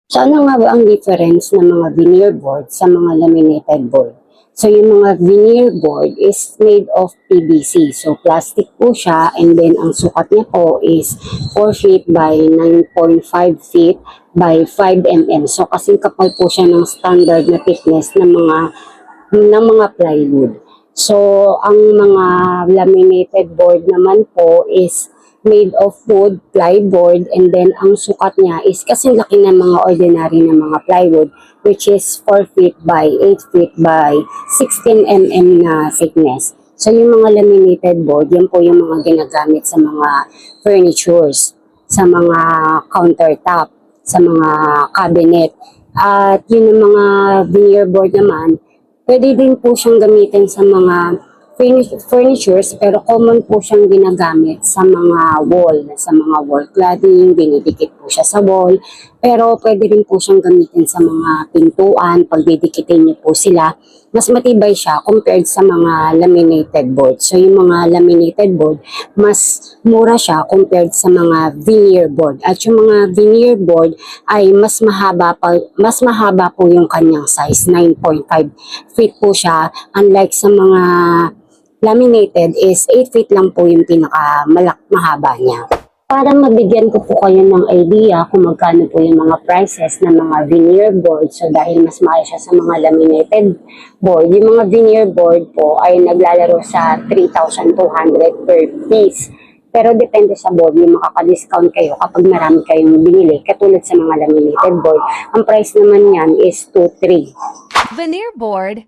So ano nga ba ang difference ng mga veneer board sa mga laminated board? So yung mga veneer board is made of PVC. So plastic po siya, and then ang sukat niya po is 4 feet by 9.5 feet by 5 mm. So kasing kapal po siya ng standard na thickness ng mga plywood. So ang mga laminated board naman po is made of wood, plyboard, and then ang sukat niya is kasing laki ng mga ordinary na mga plywood, which is 4 feet by 8 feet by 16 mm na thickness. So yung mga laminated board, yan po yung mga ginagamit sa mga furnitures, sa mga countertop, sa mga cabinet. At yun yung mga veneer board naman, pwede din po siyang gamitin sa mga furnitures, pero common po siyang ginagamit sa mga wall cladding, dinidikit po siya sa wall, pero pwede rin po siyang gamitin sa mga pintuan, pag didikitin niyo po sila, mas matibay siya compared sa mga laminated board. So yung mga laminated board, mas mura siya compared sa mga veneer board. At yung mga veneer board ay mas mahaba po yung kanyang size, 9.5 feet po siya, unlike sa mga laminated is 8 feet lang po yung mahaba niya. Para mabigyan ko po kayo ng idea kung magkano po yung mga prices ng mga veneer board, so dahil mas mahal siya sa mga laminated board, yung mga veneer board po ay naglalaro sa 3,200 per piece. Pero depende sa board, yung makaka-discount kayo kapag marami kayong binili, katulad sa mga laminated board. Ang price naman yan is 2,300. Veneer board